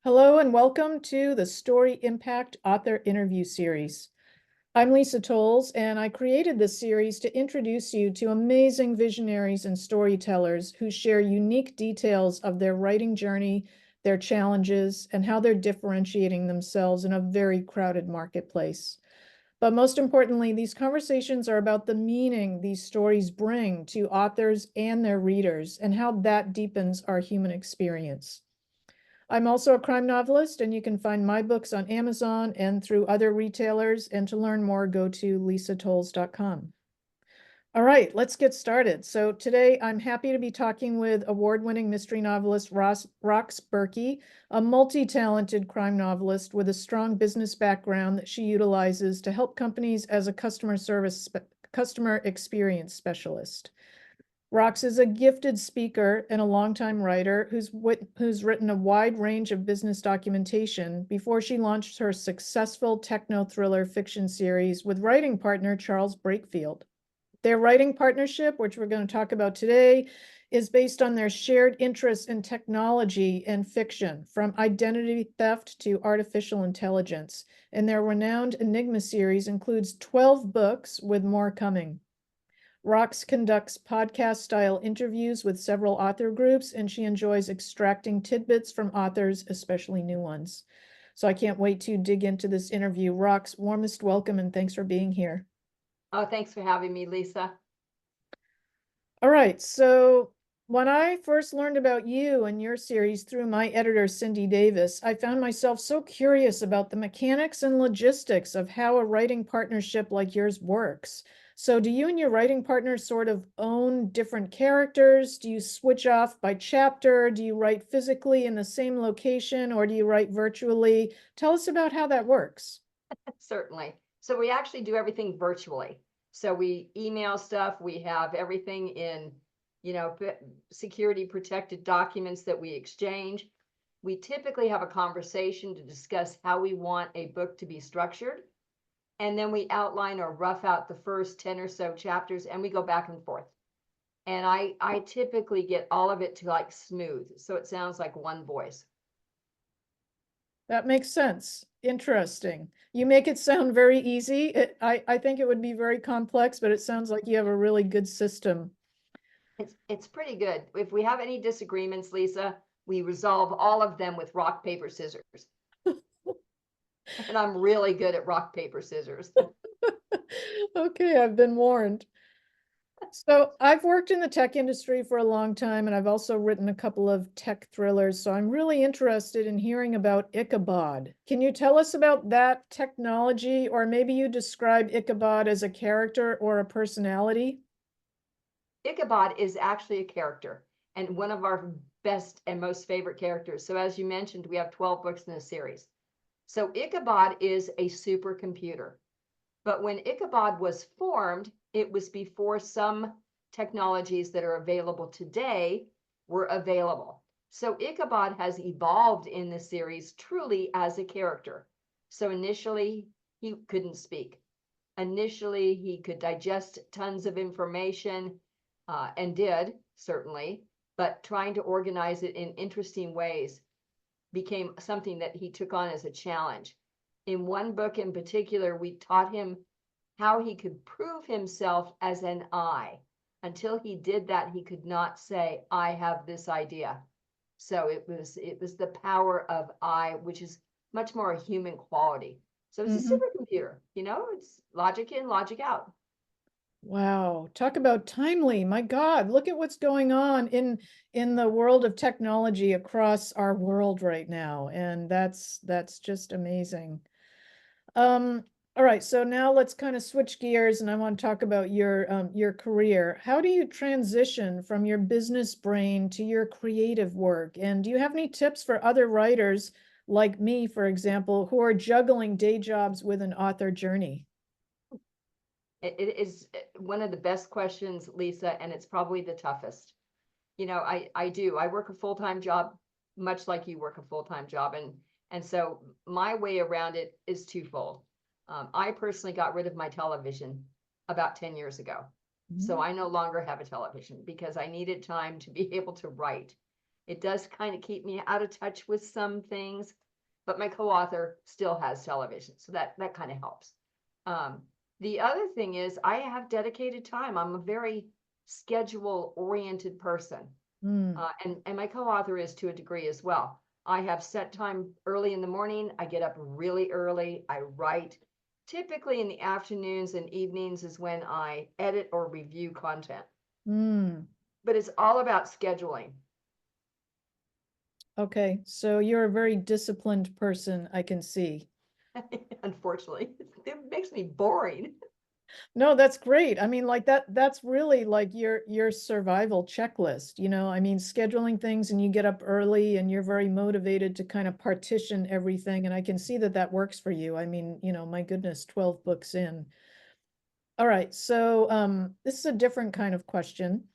Hello and welcome to the Story Impact Author Interview Series. I'm Lisa Towles, and I created this series to introduce you to amazing visionaries and storytellers who share unique details of their writing journey, their challenges, and how they're differentiating themselves in a very crowded marketplace. But most importantly, these conversations are about the meaning these stories bring to authors and their readers, and how that deepens our human experience. I'm also a crime novelist, and you can find my books on Amazon and through other retailers. And to learn more, go to lisatowles.com. All right, let's get started. So today I'm happy to be talking with award-winning mystery novelist Rox Burkey, a multi-talented crime novelist with a strong business background that she utilizes to help companies as a customer experience specialist. Rox is a gifted speaker and a longtime writer who's written a wide range of business documentation before she launched her successful techno-thriller fiction series with writing partner Charles Breakfield. Their writing partnership, which we're going to talk about today, is based on their shared interest in technology and fiction, from identity theft to artificial intelligence. And their renowned Enigma series includes 12 books, with more coming. Rox conducts podcast-style interviews with several author groups, and she enjoys extracting tidbits from authors, especially new ones. So I can't wait to dig into this interview. Rox, warmest welcome, and thanks for being here. Oh, thanks for having me, Lisa. All right, so when I first learned about you and your series through my editor, Cindy Davis, I found myself so curious about the mechanics and logistics of how a writing partnership like yours works. So do you and your writing partners sort of own different characters? Do you switch off by chapter? Do you write physically in the same location, or do you write virtually? Tell us about how that works. Certainly. So we actually do everything virtually. So we email stuff, we have everything in, security protected documents that we exchange. We typically have a conversation to discuss how we want a book to be structured. And then we outline or rough out the first 10 or so chapters, and we go back and forth. And I typically get all of it to like smooth. So it sounds like one voice. That makes sense. Interesting. You make it sound very easy. I think it would be very complex, but it sounds like you have a really good system. It's pretty good. If we have any disagreements, Lisa, we resolve all of them with rock, paper, scissors. And I'm really good at rock, paper, scissors. Okay, I've been warned. So I've worked in the tech industry for a long time, and I've also written a couple of tech thrillers. So I'm really interested in hearing about Ichabod. Can you tell us about that technology, or maybe you describe Ichabod as a character or a personality? Ichabod is actually a character and one of our best and most favorite characters. So as you mentioned, we have 12 books in this series. So Ichabod is a supercomputer. But when Ichabod was formed, it was before some technologies that are available today were available. So Ichabod has evolved in the series truly as a character. So initially, he couldn't speak. Initially, he could digest tons of information, and did, certainly, but trying to organize it in interesting ways became something that he took on as a challenge. In one book in particular, we taught him how he could prove himself as an I. Until he did that, he could not say, I have this idea. So it was the power of I, which is much more a human quality. So it's a supercomputer, it's logic in, logic out. Wow, talk about timely. My God, look at what's going on in the world of technology across our world right now. And that's just amazing. All right, so now let's kind of switch gears, and I want to talk about your career. How do you transition from your business brain to your creative work? And do you have any tips for other writers like me, for example, who are juggling day jobs with an author journey? It is one of the best questions, Lisa, and it's probably the toughest. I work a full-time job, much like you work a full-time job. And so my way around it is twofold. I personally got rid of my television about 10 years ago. So I no longer have a television because I needed time to be able to write. It does kind of keep me out of touch with some things, but my co-author still has television, so that kind of helps. The other thing is I have dedicated time. I'm a very schedule-oriented person. Mm. And my co-author is to a degree as well. I have set time early in the morning. I get up really early. I write. Typically in the afternoons and evenings is when I edit or review content. Mm. But it's all about scheduling. Okay, so you're a very disciplined person, I can see. Unfortunately, it makes me boring. No, that's great. I mean, like that's really like your survival checklist, you know? I mean, scheduling things and you get up early and you're very motivated to kind of partition everything, and I can see that that works for you. I mean, you know, my goodness, 12 books in. All right, so this is a different kind of question.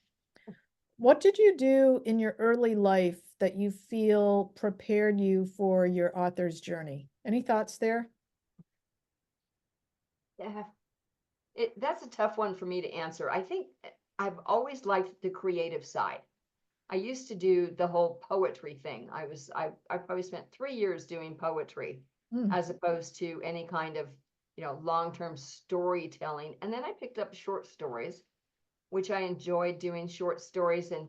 What did you do in your early life that you feel prepared you for your author's journey? Any thoughts there? Yeah, that's a tough one for me to answer. I think I've always liked the creative side. I used to do the whole poetry thing. I probably spent 3 years doing poetry Mm. as opposed to any kind of, long-term storytelling. And then I picked up short stories, which I enjoyed doing short stories and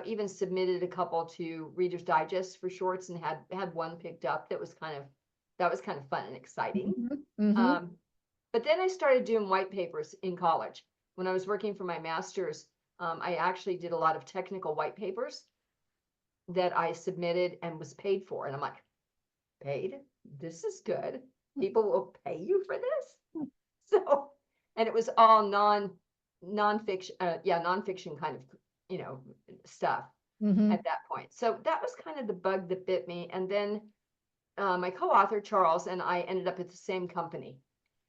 even submitted a couple to Reader's Digest for shorts and had one picked up that was kind of fun and exciting. Mhm, mhm. Um, but then I started doing white papers in college. When I was working for my master's, I actually did a lot of technical white papers that I submitted and was paid for. And I'm like, paid? This is good. People will pay you for this? So, and it was all nonfiction, nonfiction kind of, stuff Mhm. at that point. So that was kind of the bug that bit me. And then my co-author, Charles, and I ended up at the same company.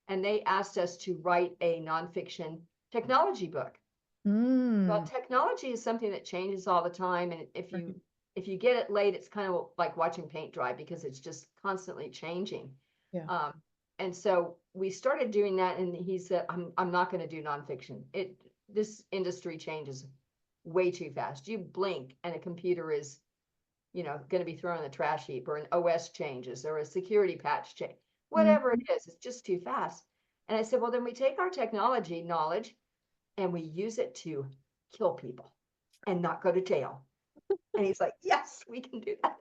And they asked us to write a nonfiction technology book. Well, Mm. technology is something that changes all the time, and if you Right. if you get it late, it's kind of like watching paint dry because it's just constantly changing. Yeah. Um, and so we started doing that, and he said, "I'm not going to do nonfiction. This industry changes way too fast. You blink, and a computer is, going to be thrown in the trash heap, or an OS changes, or a security patch change, whatever it Mhm. is. It's just too fast." And I said, "Well, then we take our technology knowledge and we use it to kill people and not go to jail." And he's like, "Yes, we can do that."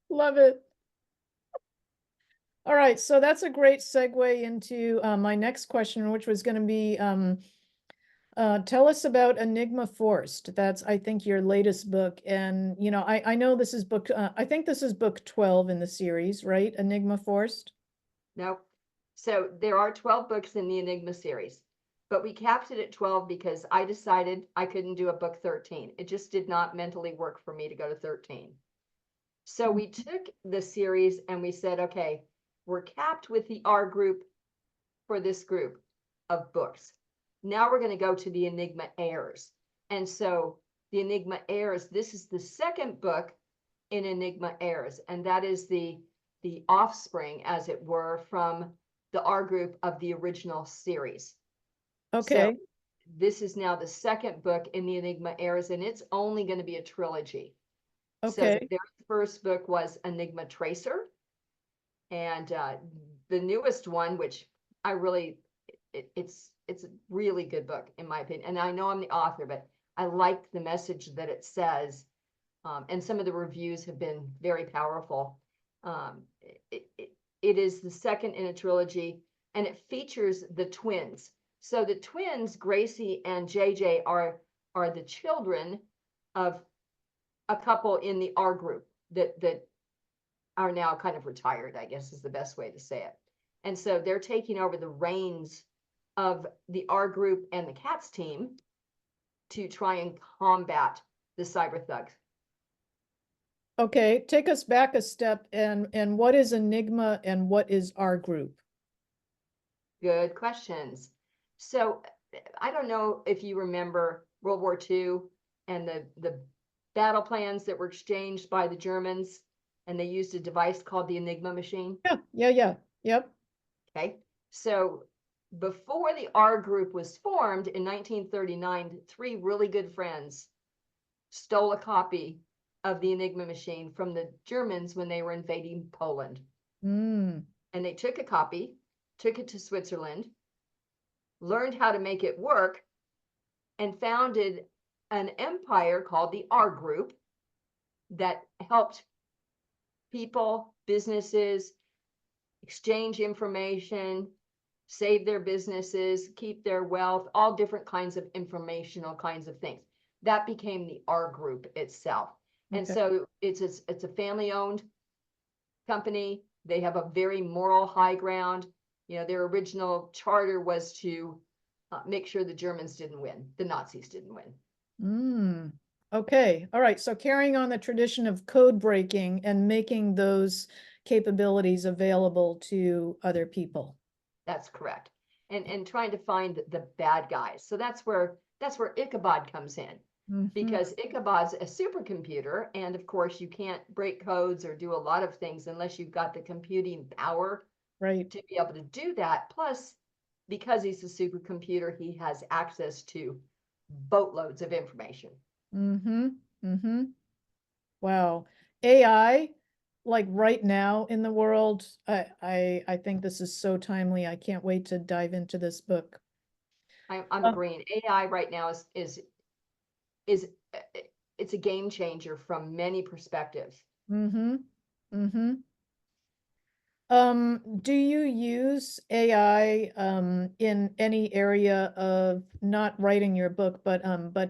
Love it. All right, so that's a great segue into my next question, which was going to be tell us about Enigma Forced. That's, I think, your latest book. And, you know, I know this is book, I think this is book 12 in the series, right? Enigma Forced. Nope. So there are 12 books in the Enigma series, but we capped it at 12 because I decided I couldn't do a book 13. It just did not mentally work for me to go to 13. So we took the series and we said, okay, we're capped with the R group for this group of books. Now we're going to go to the Enigma heirs. And so the Enigma heirs, this is the second book in Enigma heirs, and that is the offspring, as it were, from the R group of the original series. So Okay. this is now the second book in the Enigma heirs, and it's only going to be a trilogy. So the Okay. very first book was Enigma Tracer, and the newest one, which I really, it's a really good book in my opinion. And I know I'm the author, but I like the message that it says, and some of the reviews have been very powerful. Um, it, it, it is the second in a trilogy, and it features the twins. So the twins, Gracie and JJ, are the children of a couple in the R group that are now kind of retired, I guess is the best way to say it. And so they're taking over the reins of the R group and the Cats team to try and combat the cyber thugs. Okay. Take us back a step, and what is Enigma and what is our group? Good questions. So I don't know if you remember World War II and the battle plans that were exchanged by the Germans, and they used a device called the Enigma machine. Yeah, yeah, yeah. Yep. Okay. So before the R group was formed in 1939, three really good friends stole a copy of the Enigma machine from the Germans when they were invading Poland. Mm. And they took a copy, took it to Switzerland, learned how to make it work, and founded an empire called the R Group that helped people, businesses exchange information, save their businesses, keep their wealth, all different kinds of informational kinds of things. That became the R Group itself. And Okay. so it's a family-owned company. They have a very moral high ground. You know, their original charter was to make sure the Germans didn't win, the Nazis didn't win. Mm. Okay. All right. So carrying on the tradition of code breaking and making those capabilities available to other people. That's correct. And trying to find the bad guys. So that's where Ichabod comes in. Mhm. Because Ichabod's a supercomputer, and of course you can't break codes or do a lot of things unless you've got the computing power Right. to be able to do that. Plus, because he's a supercomputer, he has access to boatloads of information. Mm-hmm. Mm-hmm. Wow. AI, like right now in the world, I think this is so timely. I can't wait to dive into this book. I'm Uh, agreeing. AI right now is it's a game changer from many perspectives. mm-hmm. Mm-hmm. Do you use AI in any area of not writing your book, but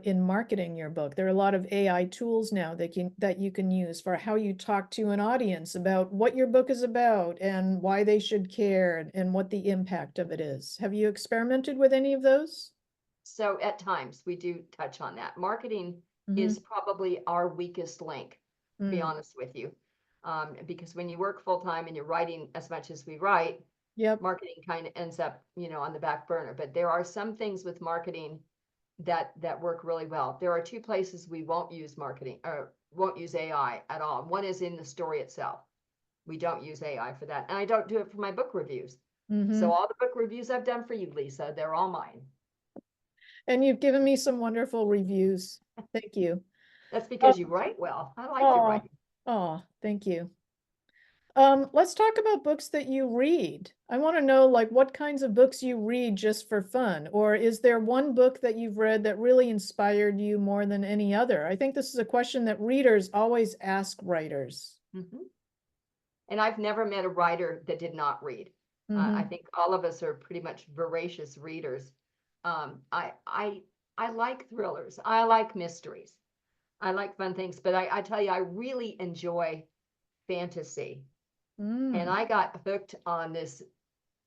in marketing your book? There are a lot of AI tools now that you can use for how you talk to an audience about what your book is about and why they should care and what the impact of it is. Have you experimented with any of those? So at times we do touch on that. Marketing Mm-hmm. is probably our weakest link, to be Mm. honest with you. Because when you work full time and you're writing as much as we write, Yep. marketing kind of ends up, on the back burner. But there are some things with marketing that work really well. There are two places we won't use marketing or won't use AI at all. One is in the story itself. We don't use AI for that. And I don't do it for my book reviews. Mm-hmm. So all the book reviews I've done for you, Lisa, they're all mine. And you've given me some wonderful reviews. Thank you. That's Uh, because you write well. I like your oh, writing. oh, thank you. Let's talk about books that you read. I want to know like what kinds of books you read just for fun, or is there one book that you've read that really inspired you more than any other? I think this is a question that readers always ask writers. Mm-hmm. And I've never met a writer that did not read. I Mm-hmm. think all of us are pretty much voracious readers. I like thrillers. I like mysteries. I like fun things, but I tell you, I really enjoy fantasy. And Mm. I got hooked on this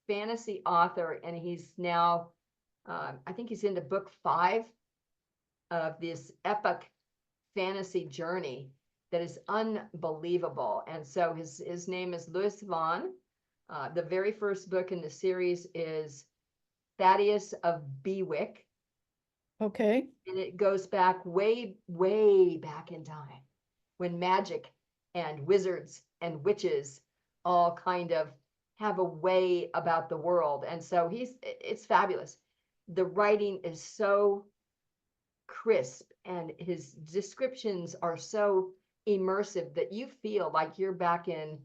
fantasy author, and he's now, I think he's into book 5 of this epic fantasy journey that is unbelievable. And so his name is Lewis Vaughn. The very first book in the series is Thaddeus of Bewick, Okay. and it goes back way, way back in time when magic and wizards and witches all kind of have a way about the world. And so it's fabulous. The writing is so crisp and his descriptions are so immersive that you feel like you're back in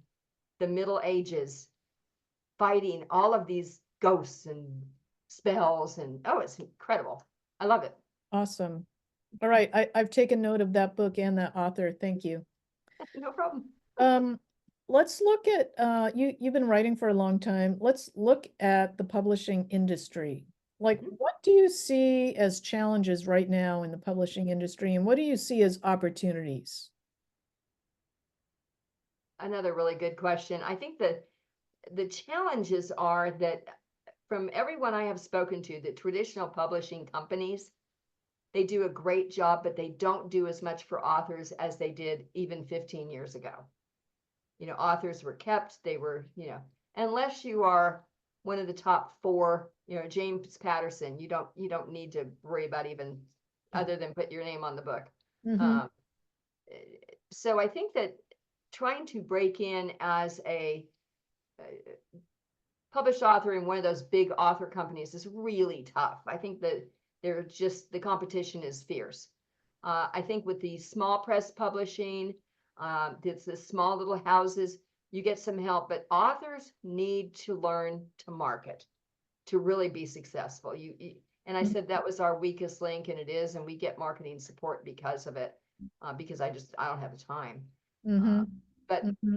the Middle Ages fighting all of these ghosts and spells. And oh, it's incredible. I love it. Awesome. All right. I've taken note of that book and that author. Thank you. No problem. Um, let's look at you've been writing for a long time. Let's look at the publishing industry. Like, what do you see as challenges right now in the publishing industry, and what do you see as opportunities? Another really good question. I think that the challenges are that from everyone I have spoken to, the traditional publishing companies, they do a great job, but they don't do as much for authors as they did even 15 years ago. Authors were kept, they were, unless you are one of the top 4, James Patterson, you don't need to worry about even other than put your name on the book. Mm-hmm. Um, so I think that trying to break in as a published author in one of those big author companies is really tough. I think that the competition is fierce. I think with the small press publishing, it's the small little houses, you get some help, but authors need to learn to market to really be successful. And I said that was our weakest link, and it is, and we get marketing support because of it, because I don't have the time. Mm-hmm. But Mm-hmm.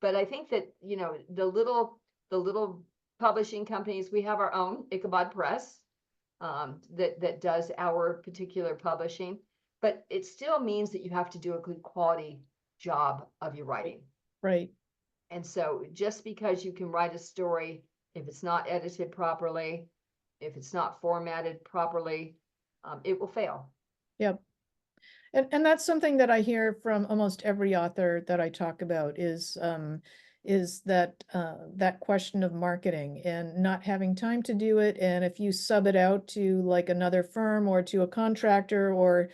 but I think that the little publishing companies, we have our own Ichabod Press, that does our particular publishing, but it still means that you have to do a good quality job of your writing. Right. And so just because you can write a story, if it's not edited properly, if it's not formatted properly, it will fail. Yep. And that's something that I hear from almost every author that I talk about is that that question of marketing and not having time to do it. And if you sub it out to like another firm or to a contractor or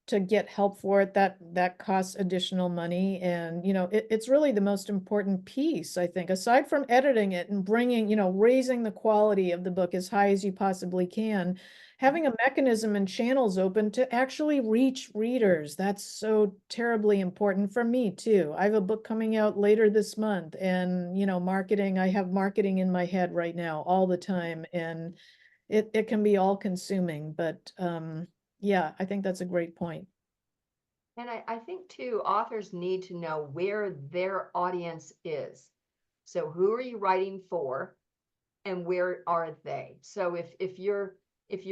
to get help for it, that costs additional money. And it's really the most important piece, I think, aside from editing it and bringing, raising the quality of the book as high as you possibly can, having a mechanism and channels open to actually reach readers. That's so terribly important for me too. I have a book coming out later this month, and marketing, I have marketing in my head right now all the time, and it can be all consuming. But yeah, I think that's a great point. And I think too, authors need to know where their audience is. So who are you writing for, and where are they? So if your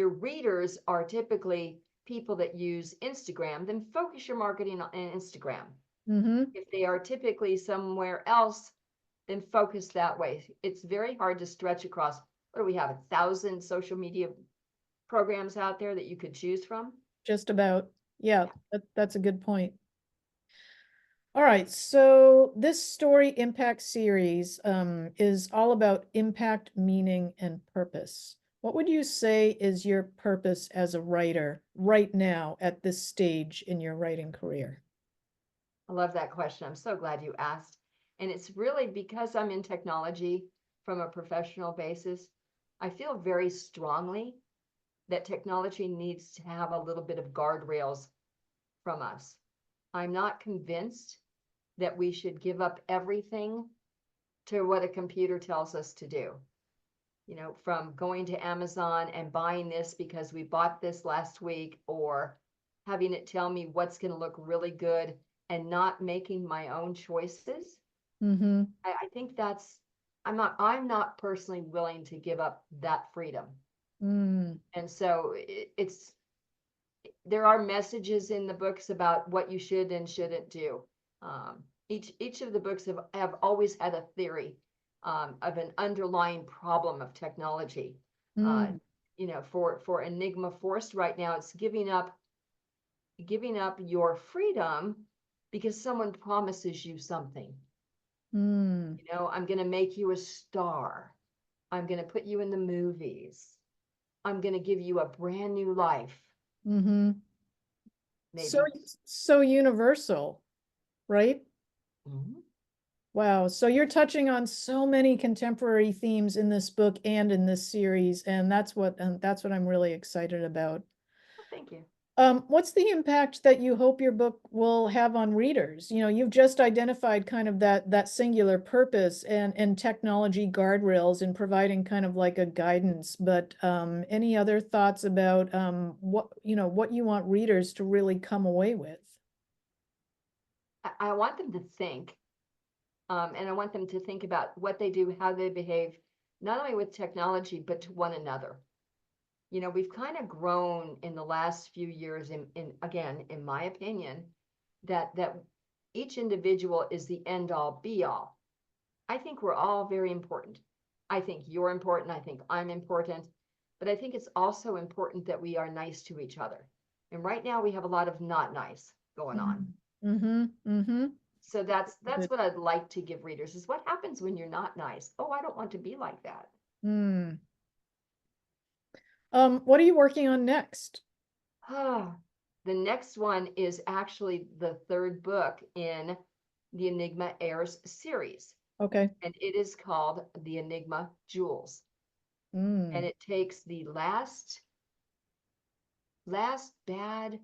readers are typically people that use Instagram, then focus your marketing on Instagram. Mm-hmm. If they are typically somewhere else, then focus that way. It's very hard to stretch across, what do we have, 1,000 social media programs out there that you could choose from? Just about. Yeah, Yeah. that's a good point. All right, so this story impact series is all about impact, meaning, and purpose. What would you say is your purpose as a writer right now at this stage in your writing career? I love that question. I'm so glad you asked. And it's really because I'm in technology from a professional basis. I feel very strongly that technology needs to have a little bit of guardrails from us. I'm not convinced that we should give up everything to what a computer tells us to do. From going to Amazon and buying this because we bought this last week, or having it tell me what's going to look really good and not making my own choices. Mm-hmm. I think I'm not personally willing to give up that freedom. Mm, And so there are messages in the books about what you should and shouldn't do. Each of the books have always had a theory, of an underlying problem of technology. Uh, mm, for Enigma Force right now, it's giving up your freedom because someone promises you something. mm, I'm going to make you a star. I'm going to put you in the movies. I'm going to give you a brand new life. mm-hmm. So Maybe. so universal, right? Mhm. Wow. So you're touching on so many contemporary themes in this book and in this series, and that's what I'm really excited about. Well, thank you. What's the impact that you hope your book will have on readers? You've just identified kind of that singular purpose and technology guardrails in providing kind of like a guidance, but any other thoughts about what you want readers to really come away with? I want them to think, and I want them to think about what they do, how they behave, not only with technology, but to one another. We've kind of grown in the last few years, again, in my opinion, that each individual is the end all be all. I think we're all very important. I think you're important. I think I'm important. But I think it's also important that we are nice to each other. And right now we have a lot of not nice going on. Mm-hmm. Mm-hmm. So that's what I'd like to give readers, is what happens when you're not nice. Oh, I don't want to be like that. Mm. What are you working on next? Ah, the next one is actually the third book in the Enigma Heirs series, Okay. and it is called The Enigma Jewels. And Mm. it takes the last bad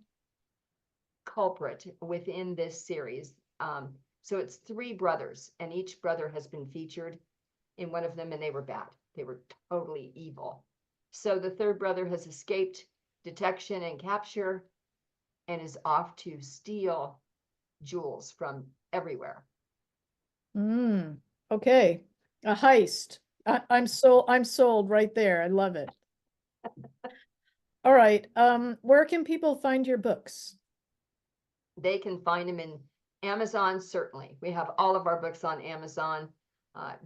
culprit within this series. So it's 3 brothers, and each brother has been featured in one of them, and they were bad. They were totally evil. So the 3rd brother has escaped detection and capture and is off to steal jewels from everywhere. Okay. A heist. I'm sold right there. I love it. All right. Where can people find your books? They can find them in Amazon, certainly. We have all of our books on Amazon.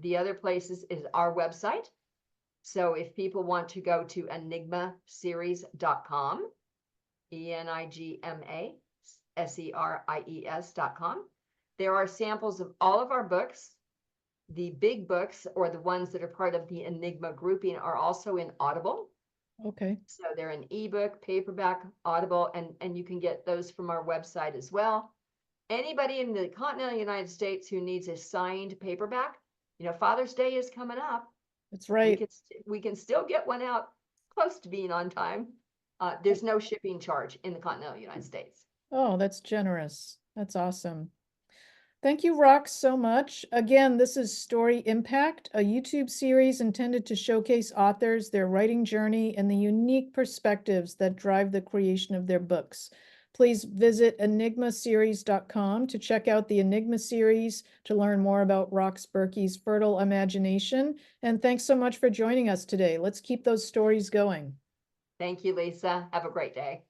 The other places is our website. So if people want to go to enigmaseries.com, ENIGMASERIES.com, there are samples of all of our books. The big books, or the ones that are part of the Enigma grouping, are also in Audible. Okay. So they're an ebook, paperback, Audible, and you can get those from our website as well. Anybody in the continental United States who needs a signed paperback, Father's Day is coming up. That's right. We can still get one out close to being on time. There's no shipping charge in the continental United States. Oh, that's generous. That's awesome. Thank you, Rox, so much. Again, this is Story Impact, a YouTube series intended to showcase authors, their writing journey, and the unique perspectives that drive the creation of their books. Please visit enigmaseries.com to check out the Enigma series, to learn more about Rox Burkey's fertile imagination. And thanks so much for joining us today. Let's keep those stories going. Thank you, Lisa. Have a great day.